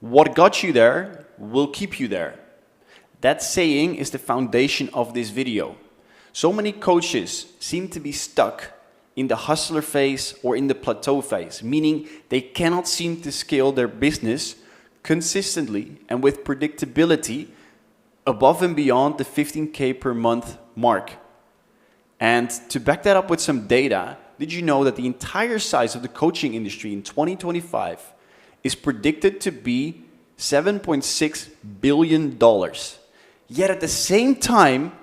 What got you there will keep you there. That saying is the foundation of this video. So many coaches seem to be stuck in the hustler phase or in the plateau phase, meaning they cannot seem to scale their business consistently and with predictability above and beyond the 15K per month mark. And to back that up with some data, did you know that the entire size of the coaching industry in 2025 is predicted to be $7.6 billion? Yet at the same time,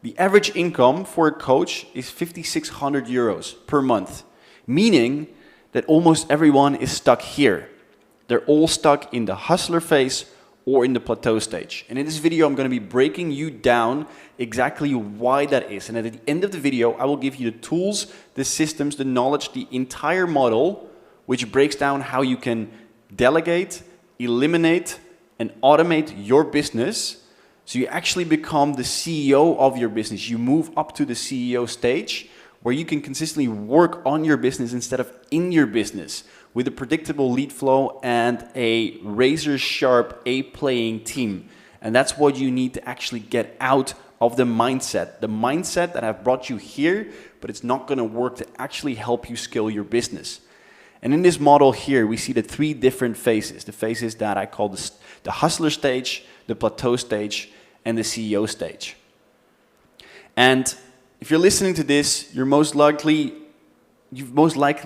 the average income for a coach is 5,600 euros per month, meaning that almost everyone is stuck here. They're all stuck in the hustler phase or in the plateau stage. And in this video, I'm going to be breaking you down exactly why that is. And at the end of the video, I will give you the tools, the systems, the knowledge, the entire model, which breaks down how you can delegate, eliminate, and automate your business. So you actually become the CEO of your business. You move up to the CEO stage where you can consistently work on your business instead of in your business with a predictable lead flow and a razor-sharp A-playing team. And that's what you need to actually get out of the mindset. The mindset that I've brought you here, but it's not going to work to actually help you scale your business. And in this model here, we see the three different phases. The phases that I call the hustler stage, the plateau stage, and the CEO stage. And if you're listening to this, you've most likely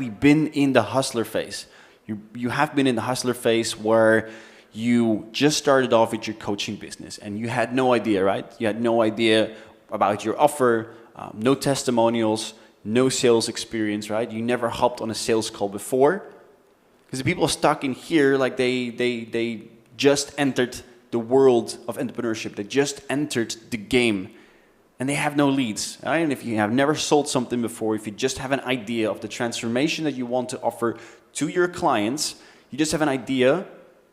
been in the hustler phase. You have been in the hustler phase where you just started off with your coaching business and you had no idea, right? You had no idea about your offer, no testimonials, no sales experience, right? You never hopped on a sales call before. Because the people stuck in here, like they just entered the world of entrepreneurship. They just entered the game and they have no leads. Right? And if you have never sold something before, if you just have an idea of the transformation that you want to offer to your clients, you just have an idea,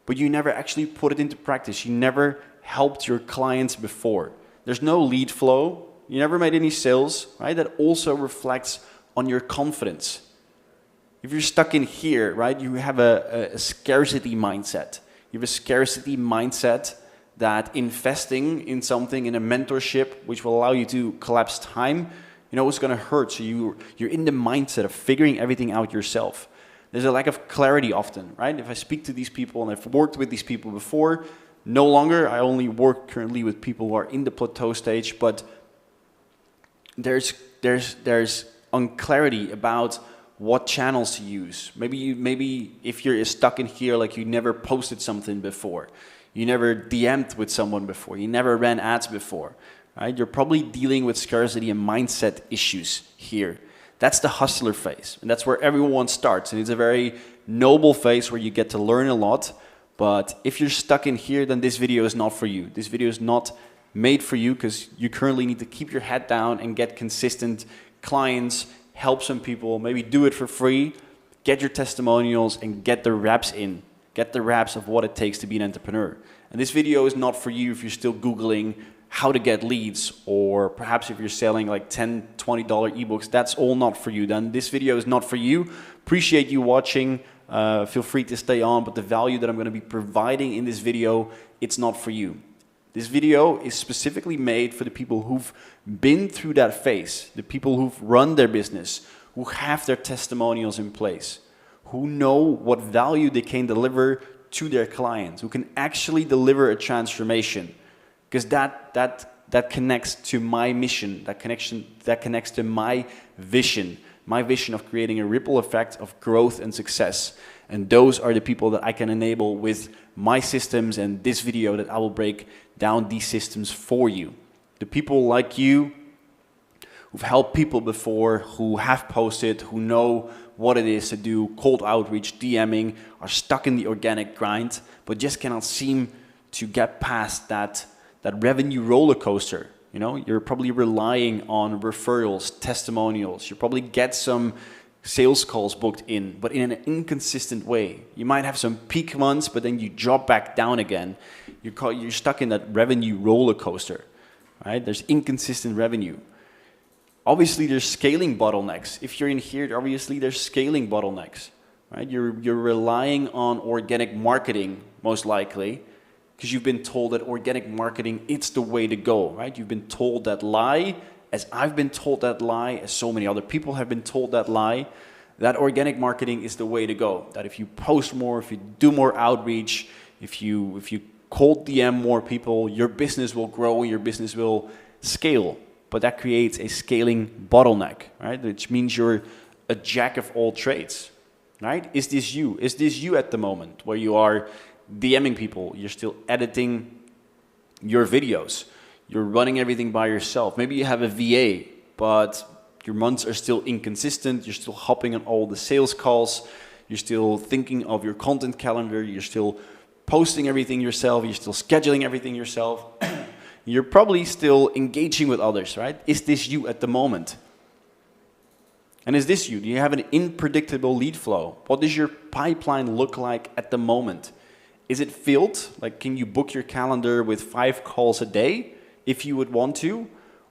but you never actually put it into practice. You never helped your clients before. There's no lead flow. You never made any sales, right? That also reflects on your confidence. If you're stuck in here, right, you have a scarcity mindset. You have a scarcity mindset that investing in something, in a mentorship, which will allow you to collapse time, it's going to hurt. So you're in the mindset of figuring everything out yourself. There's a lack of clarity often, right? If I speak to these people, and I've worked with these people before, no longer, I only work currently with people who are in the plateau stage, but there's unclarity about what channels to use. Maybe if you're stuck in here, like you never posted something before, you never DM'd with someone before, you never ran ads before, right? You're probably dealing with scarcity and mindset issues here. That's the hustler phase, and that's where everyone starts. And it's a very noble phase where you get to learn a lot. But if you're stuck in here, then this video is not for you. This video is not made for you because you currently need to keep your head down and get consistent clients, help some people, maybe do it for free, get your testimonials and get the reps in. Get the reps of what it takes to be an entrepreneur. And this video is not for you if you're still Googling how to get leads, or perhaps if you're selling like $10, $20 ebooks, that's all not for you. Then this video is not for you. Appreciate you watching. Feel free to stay on, but the value that I'm going to be providing in this video, it's not for you. This video is specifically made for the people who've been through that phase, the people who've run their business, who have their testimonials in place, who know what value they can deliver to their clients, who can actually deliver a transformation. Because that connects to my mission, that connects to my vision of creating a ripple effect of growth and success. And those are the people that I can enable with my systems and this video that I will break down these systems for you. The people like you who've helped people before, who have posted, who know what it is to do cold outreach, DMing, are stuck in the organic grind, but just cannot seem to get past that revenue roller coaster. You're probably relying on referrals, testimonials. You probably get some sales calls booked in, but in an inconsistent way. You might have some peak months, but then you drop back down again. You're stuck in that revenue roller coaster, right? There's inconsistent revenue. Obviously, there's scaling bottlenecks. If you're in here, obviously there's scaling bottlenecks. right? You're relying on organic marketing, most likely, because you've been told that organic marketing, it's the way to go, right? You've been told that lie, as I've been told that lie, as so many other people have been told that lie, that organic marketing is the way to go. That if you post more, if you do more outreach, if you cold DM more people, your business will grow, your business will scale. But that creates a scaling bottleneck, right? Which means you're a jack of all trades, right? Is this you? Is this you at the moment where you are DMing people, you're still editing your videos, you're running everything by yourself. Maybe you have a VA, but your months are still inconsistent, you're still hopping on all the sales calls, you're still thinking of your content calendar, you're still posting everything yourself, you're still scheduling everything yourself. You're probably still engaging with others, right? Is this you at the moment? And is this you? Do you have an unpredictable lead flow? What does your pipeline look like at the moment? Is it filled? Like, can you book your calendar with 5 calls a day if you would want to?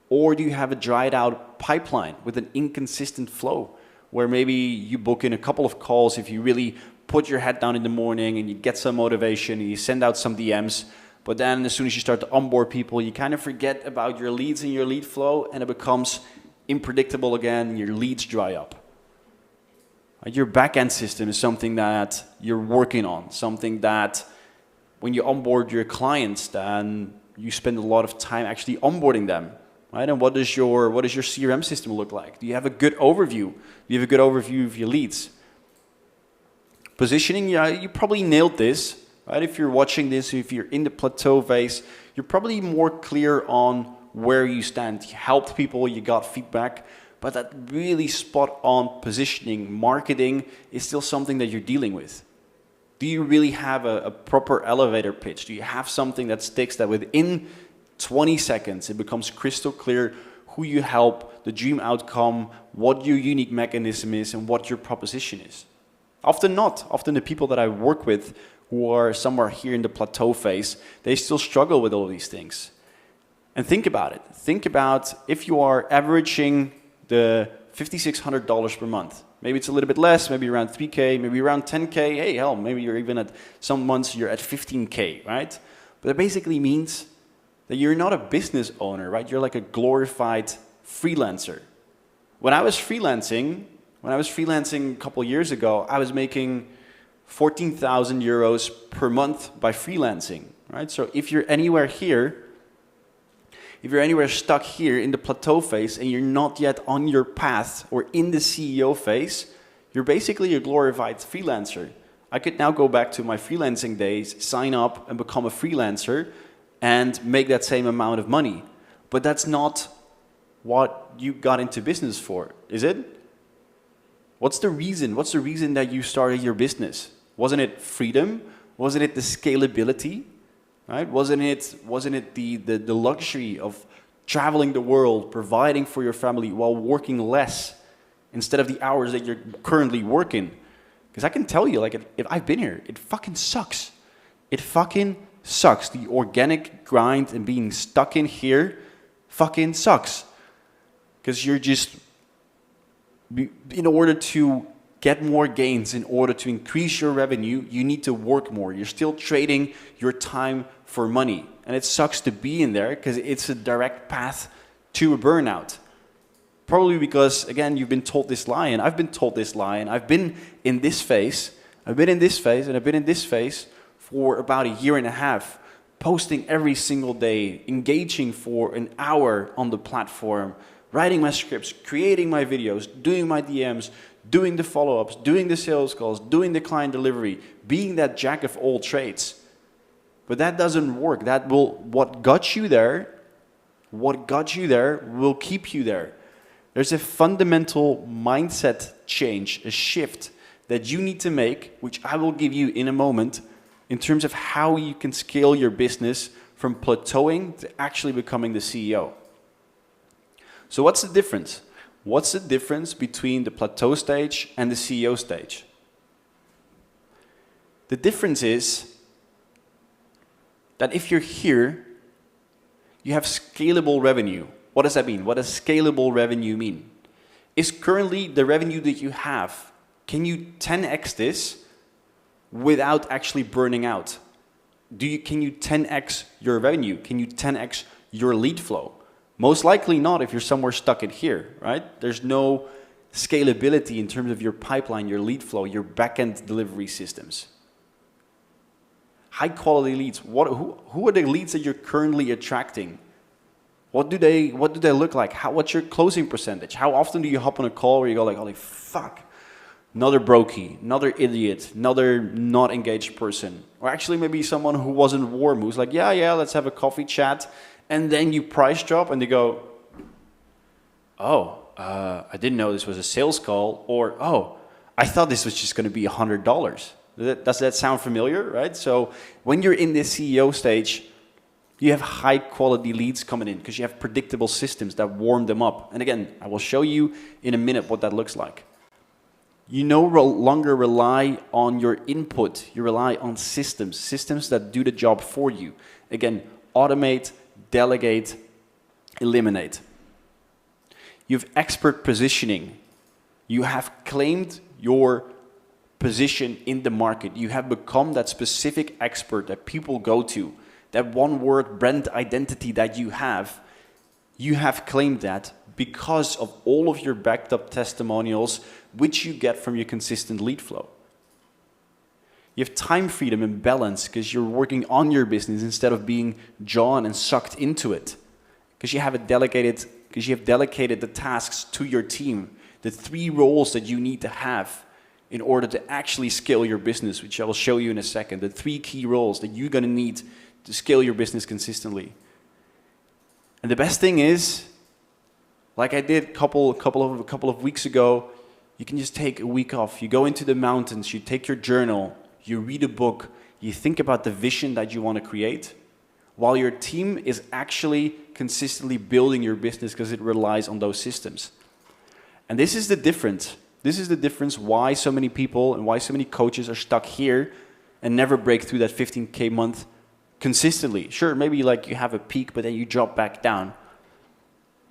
Or do you have a dried out pipeline with an inconsistent flow where maybe you book in a couple of calls if you really put your head down in the morning and you get some motivation and you send out some DMs, but then as soon as you start to onboard people, you kind of forget about your leads and your lead flow and it becomes unpredictable again and your leads dry up. Your back-end system is something that you're working on, something that when you onboard your clients, then you spend a lot of time actually onboarding them. Right? And what does your CRM system look like? Do you have a good overview? Do you have a good overview of your leads? Positioning, yeah, you probably nailed this. Right? If you're watching this, if you're in the plateau phase, you're probably more clear on where you stand. You helped people, you got feedback, but that really spot on positioning, marketing is still something that you're dealing with. Do you really have a proper elevator pitch? Do you have something that sticks, that within 20 seconds it becomes crystal clear who you help, the dream outcome, what your unique mechanism is, and what your proposition is? Often not. Often the people that I work with who are somewhere here in the plateau phase, they still struggle with all these things. And think about it. Think about if you are averaging the $5,600 per month. Maybe it's a little bit less, maybe around 3K, maybe around 10K. Hey, hell, maybe you're even at some months you're at 15K, right? But that basically means that you're not a business owner, right? You're like a glorified freelancer. When I was freelancing a couple of years ago, I was making 14,000 euros per month by freelancing, right? So if you're anywhere here, if you're anywhere stuck here in the plateau phase and you're not yet on your path or in the CEO phase, you're basically a glorified freelancer. I could now go back to my freelancing days, sign up and become a freelancer and make that same amount of money. But that's not what you got into business for, is it? What's the reason? What's the reason that you started your business? Wasn't it freedom? Wasn't it the scalability? Right? Wasn't it the luxury of traveling the world, providing for your family while working less instead of the hours that you're currently working? Because I can tell you, like, if I've been here, it fucking sucks. It fucking sucks. The organic grind and being stuck in here fucking sucks. Because you're just, in order to get more gains, in order to increase your revenue, you need to work more. You're still trading your time for money. And it sucks to be in there because it's a direct path to a burnout. Probably because, again, you've been told this lie, and I've been told this lie, and I've been in this phase, and I've been in this phase for about a year and a half, posting every single day, engaging for an hour on the platform, writing my scripts, creating my videos, doing my DMs, doing the follow-ups, doing the sales calls, doing the client delivery, being that jack of all trades. But that doesn't work. What got you there will keep you there. There's a fundamental mindset change, a shift that you need to make, which I will give you in a moment, in terms of how you can scale your business from plateauing to actually becoming the CEO. So what's the difference? What's the difference between the plateau stage and the CEO stage? The difference is that if you're here, you have scalable revenue. What does that mean? What does scalable revenue mean? Is currently the revenue that you have can you 10x this without actually burning out? Can you 10x your revenue? Can you 10x your lead flow? Most likely not if you're somewhere stuck in here, right? There's no scalability in terms of your pipeline, your lead flow, your back-end delivery systems. High quality leads. Who are the leads that you're currently attracting? What do they look like? What's your closing percentage? How often do you hop on a call where you go like, holy fuck, another brokey, another idiot, another not engaged person? Or actually maybe someone who wasn't warm, who's like, yeah, let's have a coffee chat. And then you price drop and they go, oh, I didn't know this was a sales call. Or, oh, I thought this was just going to be $100. Does that sound familiar, right? So when you're in this CEO stage, you have high quality leads coming in because you have predictable systems that warm them up. And again, I will show you in a minute what that looks like. You no longer rely on your input. You rely on systems that do the job for you. Again, automate, delegate, eliminate. You have expert positioning. You have claimed your position in the market. You have become that specific expert that people go to. That one word brand identity that you have claimed that because of all of your backed up testimonials, which you get from your consistent lead flow. You have time freedom and balance because you're working on your business instead of being drawn and sucked into it. Because you have delegated the tasks to your team, the 3 roles that you need to have in order to actually scale your business, which I will show you in a second, the 3 key roles that you're going to need to scale your business consistently. And the best thing is, like I did a couple of weeks ago, you can just take a week off. You go into the mountains, you take your journal, you read a book, you think about the vision that you want to create, while your team is actually consistently building your business because it relies on those systems. And this is the difference. This is the difference why so many people and why so many coaches are stuck here and never break through that 15K month consistently. Sure, maybe like you have a peak, but then you drop back down.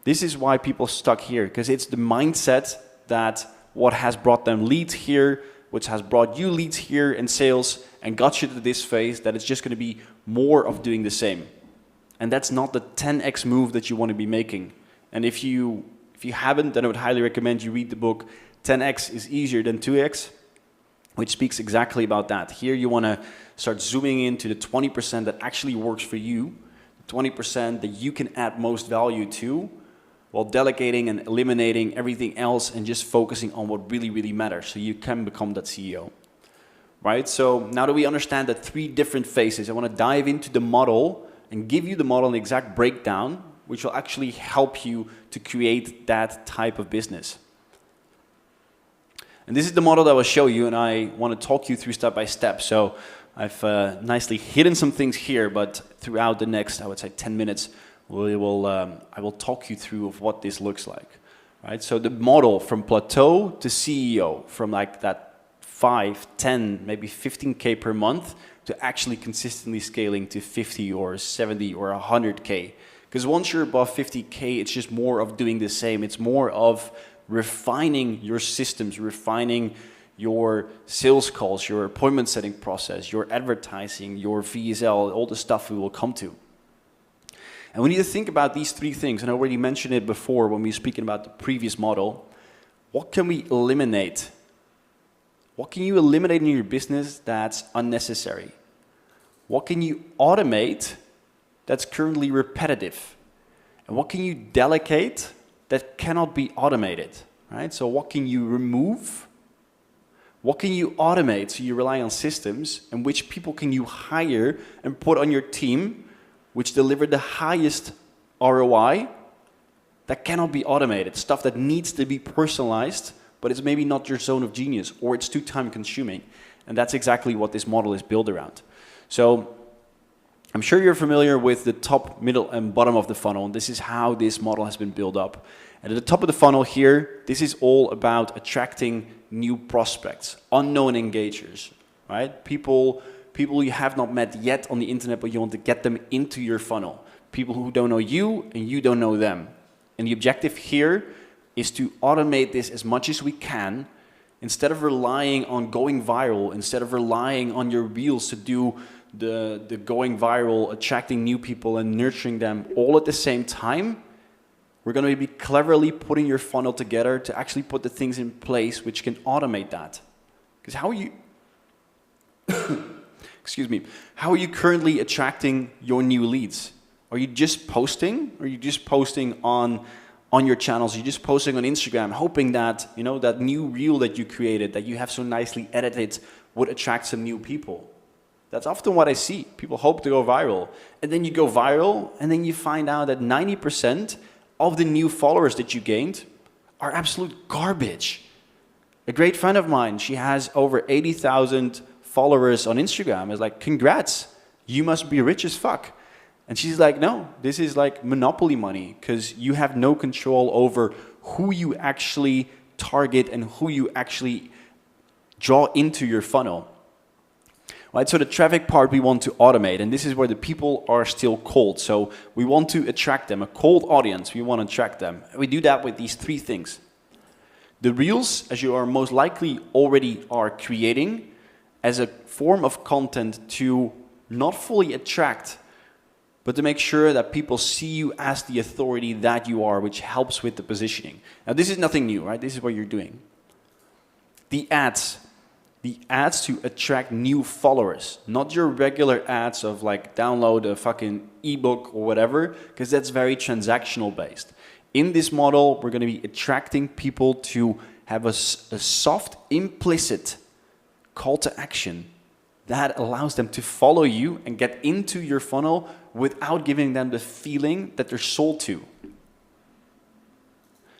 This is why people are stuck here, because it's the mindset that what has brought them leads here, which has brought you leads here in sales and got you to this phase, that it's just going to be more of doing the same. And that's not the 10x move that you want to be making. And if you haven't, then I would highly recommend you read the book 10x is easier than 2x, which speaks exactly about that. Here you want to start zooming into the 20% that actually works for you, the 20% that you can add most value to, while delegating and eliminating everything else and just focusing on what really, really matters so you can become that CEO. Right? So now that we understand the 3 different phases, I want to dive into the model and give you the model and exact breakdown, which will actually help you to create that type of business. And this is the model that I will show you, and I want to talk you through step by step. So I've nicely hidden some things here, but throughout the next, I would say 10 minutes, I will talk you through of what this looks like. Right? So the model from plateau to CEO, from like that 5, 10, maybe 15K per month to actually consistently scaling to 50 or 70 or 100K. Because once you're above 50K, it's just more of doing the same. It's more of refining your systems, refining your sales calls, your appointment setting process, your advertising, your VSL, all the stuff we will come to. And we need to think about these 3 things. And I already mentioned it before when we were speaking about the previous model. What can we eliminate? What can you eliminate in your business that's unnecessary? What can you automate that's currently repetitive? And what can you delegate that cannot be automated? Right? So what can you remove? What can you automate so you rely on systems? And which people can you hire and put on your team which deliver the highest ROI that cannot be automated? Stuff that needs to be personalized, but it's maybe not your zone of genius, or it's too time consuming. And that's exactly what this model is built around. So I'm sure you're familiar with the top, middle, and bottom of the funnel. And this is how this model has been built up. And at the top of the funnel here, this is all about attracting new prospects, unknown engagers, right? People you have not met yet on the internet, but you want to get them into your funnel. People who don't know you and you don't know them. And the objective here is to automate this as much as we can Instead of relying on going viral, instead of relying on your reels to do the going viral, attracting new people and nurturing them all at the same time, we're going to be cleverly putting your funnel together to actually put the things in place which can automate that. Because how are you, excuse me, how are you currently attracting your new leads? Are you just posting? Are you just posting on your channels? Are you just posting on Instagram, hoping that, you know, that new reel that you created, that you have so nicely edited, would attract some new people? That's often what I see. People hope to go viral. And then you go viral, and then you find out that 90% of the new followers that you gained are absolute garbage. A great friend of mine, she has over 80,000 followers on Instagram. Is like, congrats, you must be rich as fuck. And she's like, no, this is like monopoly money, because you have no control over who you actually target and who you actually draw into your funnel. Right, so the traffic part we want to automate, and this is where the people are still cold. So we want to attract them, a cold audience, we want to attract them. We do that with these three things. The reels, as you are most likely already are creating, as a form of content to not fully attract, but to make sure that people see you as the authority that you are, which helps with the positioning. Now this is nothing new, right? This is what you're doing. The ads to attract new followers, not your regular ads of like download a fucking ebook or whatever, because that's very transactional based. In this model, we're going to be attracting people to have a soft, implicit call to action that allows them to follow you and get into your funnel without giving them the feeling that they're sold to.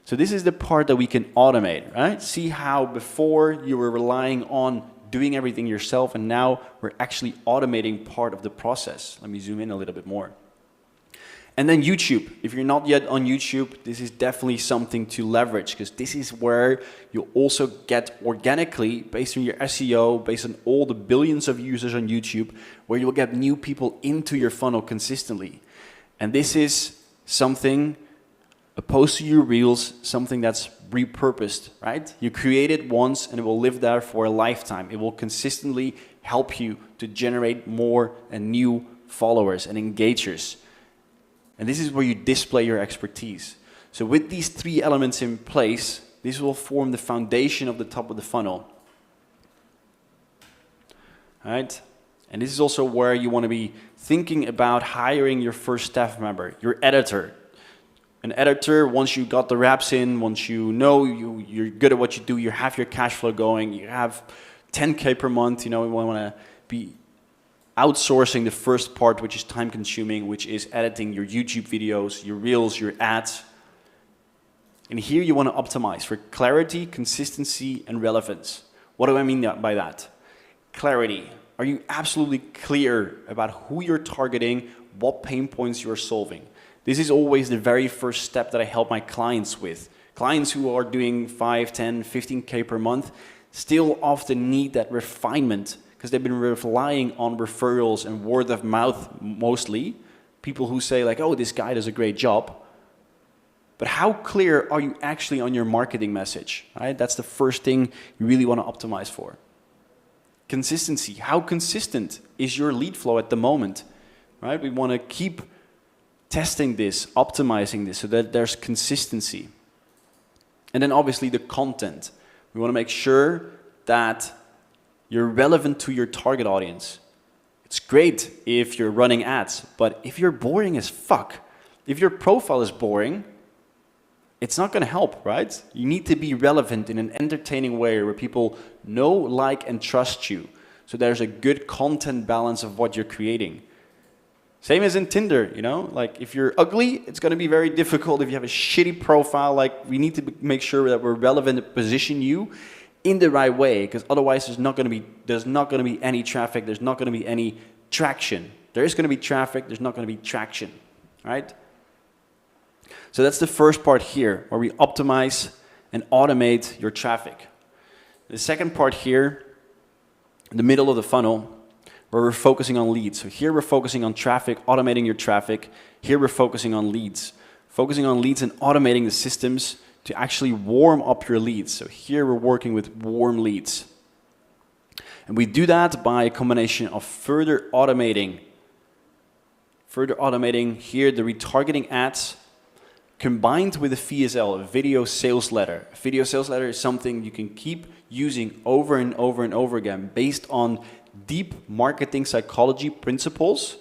So this is the part that we can automate, right? See how before you were relying on doing everything yourself, and now we're actually automating part of the process. Let me zoom in a little bit more. And then YouTube. If you're not yet on YouTube, this is definitely something to leverage, because this is where you'll also get organically, based on your SEO, based on all the billions of users on YouTube, where you'll get new people into your funnel consistently. And this is something, opposed to your reels, something that's repurposed, right? You create it once and it will live there for a lifetime. It will consistently help you to generate more and new followers and engagers. And this is where you display your expertise. So with these three elements in place, this will form the foundation of the top of the funnel. All right? And this is also where you want to be thinking about hiring your first staff member, your editor. An editor, once you got the reps in, once you know you're good at what you do, you have your cash flow going, you have 10K per month, you know, you want to be outsourcing the first part, which is time consuming, which is editing your YouTube videos, your reels, your ads. And here you want to optimize for clarity, consistency, and relevance. What do I mean by that? Clarity. Are you absolutely clear about who you're targeting, what pain points you're solving? This is always the very first step that I help my clients with. Clients who are doing 5, 10, 15K per month still often need that refinement, because they've been relying on referrals and word of mouth mostly. People who say like, oh, this guy does a great job. But how clear are you actually on your marketing message? Right? That's the first thing you really want to optimize for. Consistency. How consistent is your lead flow at the moment? Right? We want to keep testing this, optimizing this so that there's consistency. And then obviously the content. We want to make sure that you're relevant to your target audience. It's great if you're running ads, but if you're boring as fuck, if your profile is boring, it's not going to help, right? You need to be relevant in an entertaining way where people know, like, and trust you. So there's a good content balance of what you're creating. Same as in Tinder, you know, like if you're ugly, it's going to be very difficult. If you have a shitty profile, like we need to make sure that we're relevant and position you in the right way, because otherwise there's not going to be any traffic, there's not going to be any traction. There is going to be traffic, there's not going to be traction, right? So that's the first part here, where we optimize and automate your traffic. The second part here, in the middle of the funnel, where we're focusing on leads. So here we're focusing on traffic, automating your traffic. Here we're focusing on leads. Focusing on leads and automating the systems to actually warm up your leads. So here we're working with warm leads. And we do that by a combination of further automating here the retargeting ads combined with a VSL, a video sales letter. A video sales letter is something you can keep using over and over and over again based on deep marketing psychology principles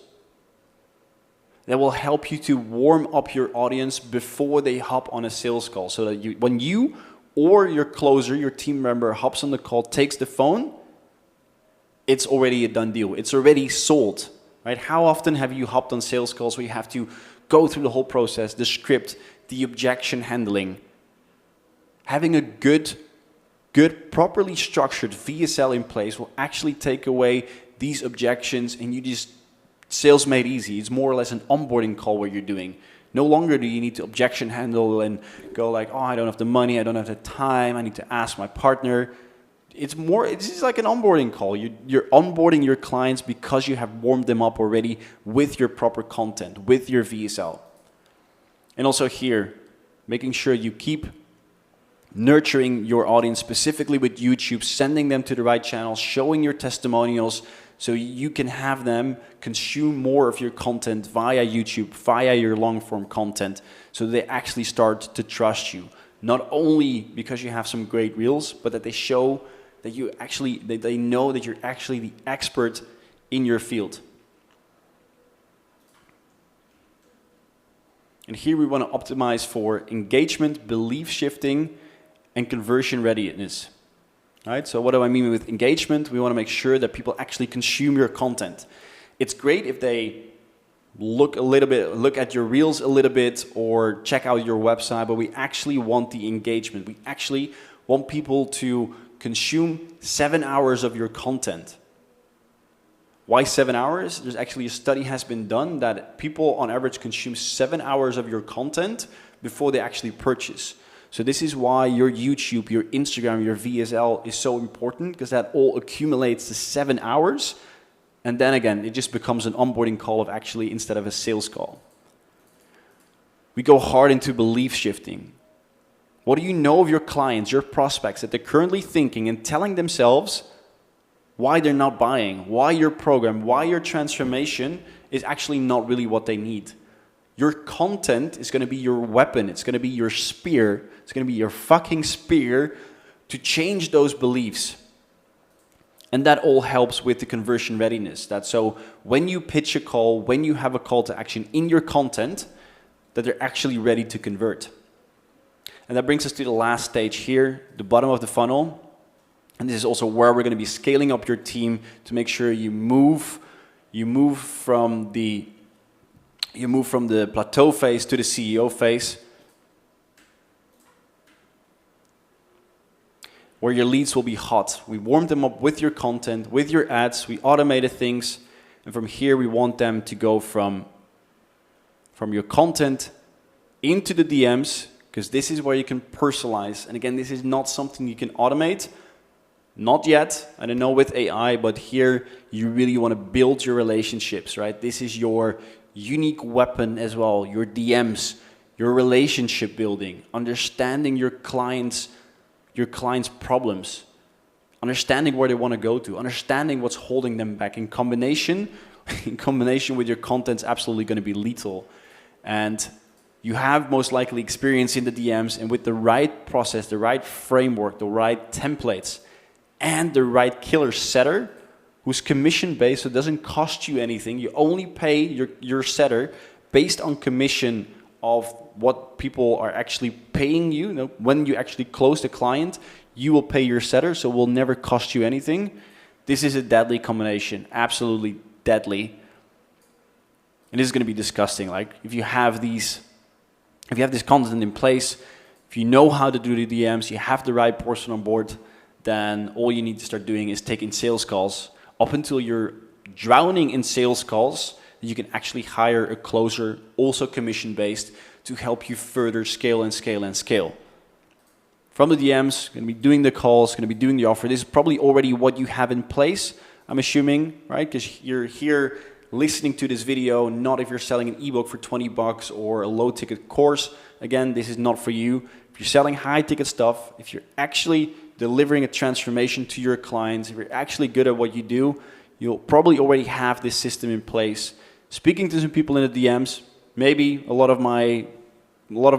that will help you to warm up your audience before they hop on a sales call. So that when you or your closer, your team member hops on the call, takes the phone, it's already a done deal. It's already sold, right? How often have you hopped on sales calls where you have to go through the whole process, the script, the objection handling? Having a good, properly structured VSL in place will actually take away these objections, and you just sales made easy. It's more or less an onboarding call what you're doing. No longer do you need to objection handle and go like, oh, I don't have the money, I don't have the time, I need to ask my partner. It's just like an onboarding call. You're onboarding your clients because you have warmed them up already with your proper content, with your VSL. And also here, making sure you keep nurturing your audience, specifically with YouTube, sending them to the right channels, showing your testimonials, so you can have them consume more of your content via YouTube, via your long-form content, so they actually start to trust you. Not only because you have some great reels, but that they show that they know that you're actually the expert in your field. And here we want to optimize for engagement, belief shifting, and conversion readiness. Right? So what do I mean with engagement? We want to make sure that people actually consume your content. It's great if they look at your reels a little bit or check out your website, but we actually want the engagement. We actually want people to consume 7 hours of your content. Why 7 hours? There's actually a study has been done that people on average consume 7 hours of your content before they actually purchase. So this is why your YouTube, your Instagram, your VSL is so important, because that all accumulates to 7 hours. And then again, it just becomes an onboarding call of actually instead of a sales call. We go hard into belief shifting. What do you know of your clients, your prospects, that they're currently thinking and telling themselves why they're not buying, why your program, why your transformation is actually not really what they need? Your content is going to be your weapon. It's going to be your spear. It's going to be your fucking spear to change those beliefs. And that all helps with the conversion readiness. So when you pitch a call, when you have a call to action in your content, that they're actually ready to convert. And that brings us to the last stage here, the bottom of the funnel. And this is also where we're going to be scaling up your team to make sure you move from the plateau phase to the CEO phase, where your leads will be hot. We warmed them up with your content, with your ads, we automated things, and from here we want them to go from your content into the DMs, because this is where you can personalize. And again, this is not something you can automate. Not yet, I don't know with AI, but here you really want to build your relationships, right? This is your unique weapon as well, your DMs, your relationship building, understanding your clients' problems, understanding where they want to go to, understanding what's holding them back. In combination with your content, is absolutely going to be lethal. And you have most likely experience in the DMs, and with the right process, the right framework, the right templates, and the right killer setter who's commission-based, so it doesn't cost you anything. You only pay your setter based on commission of what people are actually paying you. When you actually close the client, you will pay your setter, so it will never cost you anything. This is a deadly combination, absolutely deadly. And this is going to be disgusting. Like if you have this content in place, if you know how to do the DMs, you have the right person on board, then all you need to start doing is taking sales calls up until you're drowning in sales calls. You can actually hire a closer, also commission-based, to help you further scale and scale and scale. From the DMs, going to be doing the calls, going to be doing the offer. This is probably already what you have in place, I'm assuming, right? Because you're here listening to this video, not if you're selling an ebook for $20 or a low-ticket course. Again, this is not for you. If if you're selling high ticket stuff, if you're actually delivering a transformation to your clients, if you're actually good at what you do, you'll probably already have this system in place. Speaking to some people in the DMs, maybe a lot of my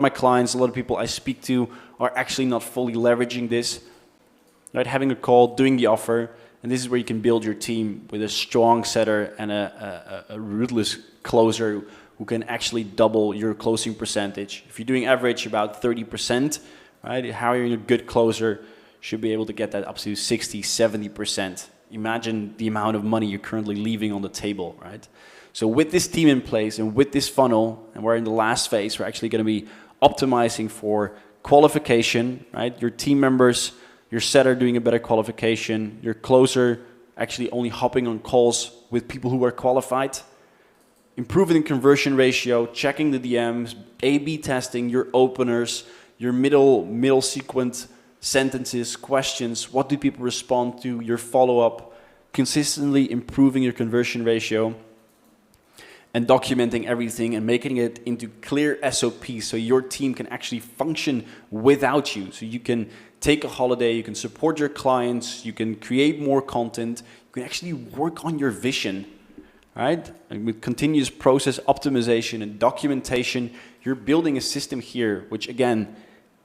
clients, a lot of people I speak to are actually not fully leveraging this. Right? Having a call, doing the offer, and this is where you can build your team with a strong setter and a ruthless closer who can actually double your closing percentage. If you're doing average about 30%, right? Hiring a good closer should be able to get that up to 60, 70%. Imagine the amount of money you're currently leaving on the table, right? So with this team in place and with this funnel, and we're in the last phase, we're actually going to be optimizing for qualification, right? Your team members, your setter doing a better qualification, your closer actually only hopping on calls with people who are qualified, improving the conversion ratio, checking the DMs, A/B testing your openers, your middle sequence sentences, questions, what do people respond to, your follow-up, consistently improving your conversion ratio, and documenting everything and making it into clear SOPs so your team can actually function without you. So you can take a holiday, you can support your clients, you can create more content, you can actually work on your vision, right? And with continuous process optimization and documentation, you're building a system here, which again,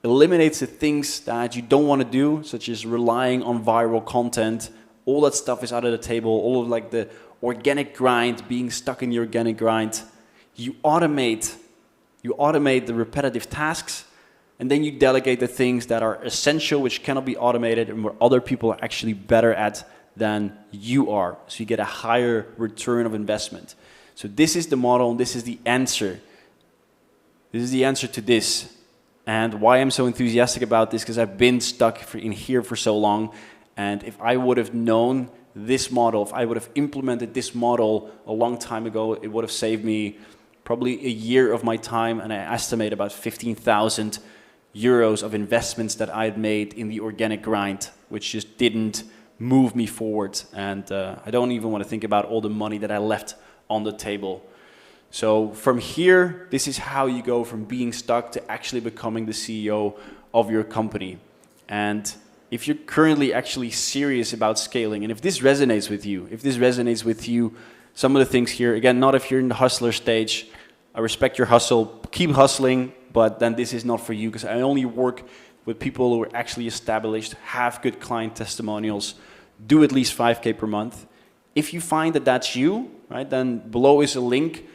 eliminates the things that you don't want to do, such as relying on viral content. All that stuff is out of the table, all of like the organic grind, being stuck in the organic grind. You automate the repetitive tasks, and then you delegate the things that are essential, which cannot be automated, and where other people are actually better at than you are. So you get a higher return of investment. So this is the model, and this is the answer. This is the answer to this. And why I'm so enthusiastic about this, because I've been stuck in here for so long. And if I would have known this model, if I would have implemented this model a long time ago, it would have saved me probably a year of my time, and I estimate about 15,000 euros of investments that I had made in the organic grind, which just didn't move me forward. And I don't even want to think about all the money that I left on the table. So from here, this is how you go from being stuck to actually becoming the CEO of your company. And if you're currently actually serious about scaling, and if this resonates with you, some of the things here, again, not if you're in the hustler stage, I respect your hustle, keep hustling, but then this is not for you, because I only work with people who are actually established, have good client testimonials, do at least 5K per month. If you find that that's you, right, then below is a link.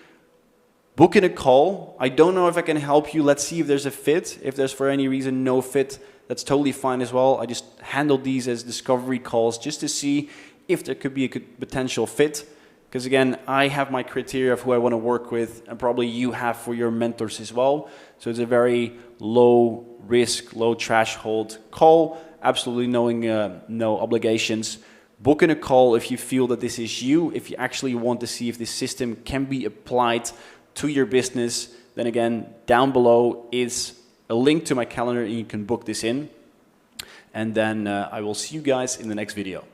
Book in a call. I don't know if I can help you. Let's see if there's a fit. If there's for any reason no fit, that's totally fine as well. I just handle these as discovery calls just to see if there could be a good potential fit. Because again, I have my criteria of who I want to work with, and probably you have for your mentors as well. So it's a very low risk, low threshold call. Absolutely no obligations. Book in a call if you feel that this is you, if you actually want to see if this system can be applied to your business. Then again, down below is a link to my calendar, and you can book this in. And then I will see you guys in the next video.